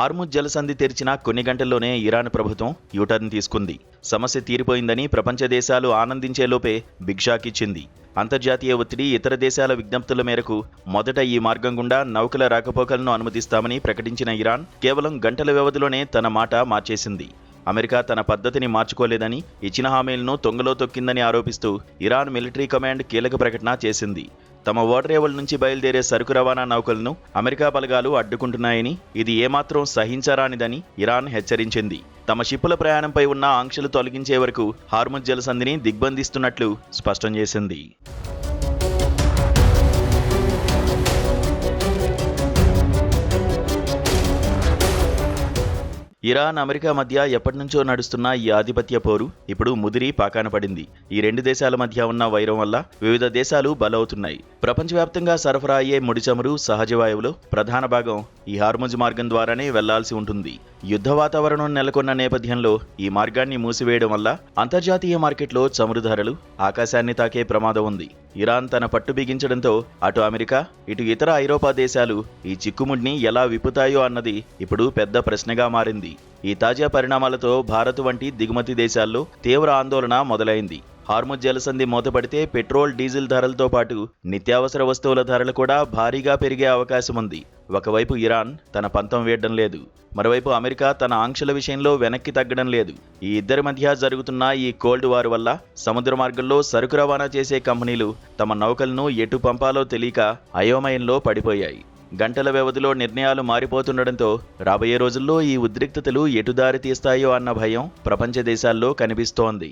Hormuz జలసంధి తెరిచిన కొన్ని గంటల్లోనే ఇరాన్ ప్రభుత్వం యూటర్న్ తీసుకుంది. సమస్య తీరిపోయిందని ప్రపంచ దేశాలు ఆనందించేలోపే బిగ్ షాక్ ఇచ్చింది. అంతర్జాతీయ ఒత్తిడి, ఇతర దేశాల విజ్ఞప్తుల మేరకు మొదట ఈ మార్గం గుండా నౌకల రాకపోకలను అనుమతిస్తామని ప్రకటించిన ఇరాన్ కేవలం గంటల వ్యవధిలోనే తన మాట మార్చేసింది. అమెరికా తన పద్ధతిని మార్చుకోలేదని, ఇచ్చిన హామీలను తొంగలో తొక్కిందని ఆరోపిస్తూ ఇరాన్ మిలిటరీ కమాండ్ కీలక ప్రకటన చేసింది. తమ ఓడరేవుల నుంచి బయలుదేరే సరుకు రవాణా నౌకలను అమెరికా బలగాలు అడ్డుకుంటున్నాయని, ఇది ఏమాత్రం సహించరానిదని ఇరాన్ హెచ్చరించింది. తమ షిప్పుల ప్రయాణంపై ఉన్న ఆంక్షలు తొలగించే వరకు హార్ముజ్ జలసంధిని దిగ్బంధిస్తున్నట్లు స్పష్టం చేసింది. ఇరాన్, అమెరికా మధ్య ఎప్పటినుంచో నడుస్తున్న ఈ ఆధిపత్య పోరు ఇప్పుడు ముదిరి పాకాన పడింది. ఈ రెండు దేశాల మధ్య ఉన్న వైరం వల్ల వివిధ దేశాలు బలవుతున్నాయి. ప్రపంచవ్యాప్తంగా సరఫరా అయ్యే ముడి చమురు, సహజ వాయువులో ప్రధాన భాగం ఈ హార్ముజ్ మార్గం ద్వారానే వెళ్లాల్సి ఉంటుంది. యుద్ధ వాతావరణం నెలకొన్న నేపథ్యంలో ఈ మార్గాన్ని మూసివేయడం వల్ల అంతర్జాతీయ మార్కెట్లో చమురు ధరలు ఆకాశాన్ని తాకే ప్రమాదం ఉంది. ఇరాన్ తన పట్టు బిగించడంతో అటు అమెరికా, ఇటు ఇతర ఐరోపా దేశాలు ఈ చిక్కుముడిని ఎలా విప్పుతాయో అన్నది ఇప్పుడు పెద్ద ప్రశ్నగా మారింది. ఈ తాజా పరిణామాలతో భారత్ వంటి దిగుమతి దేశాల్లో తీవ్ర ఆందోళన మొదలైంది. హార్ముజ్ జలసంధి మూతపడితే పెట్రోల్, డీజిల్ ధరలతో పాటు నిత్యావసర వస్తువుల ధరలు కూడా భారీగా పెరిగే అవకాశం ఉంది. ఒకవైపు ఇరాన్ తన పంతం వేయడం లేదు, మరోవైపు అమెరికా తన ఆంక్షల విషయంలో వెనక్కి తగ్గడం లేదు. ఈ ఇద్దరి మధ్య జరుగుతున్న ఈ కోల్డ్ వార్ వల్ల సముద్ర మార్గంలో సరుకు రవాణా చేసే కంపెనీలు తమ నౌకలను ఎటు పంపాలో తెలియక అయోమయంలో పడిపోయాయి. గంటల వ్యవధిలో నిర్ణయాలు మారిపోతుండటంతో రాబోయే రోజుల్లో ఈ ఉద్రిక్తతలు ఎటు దారి తీస్తాయో అన్న భయం ప్రపంచ దేశాల్లో కనిపిస్తోంది.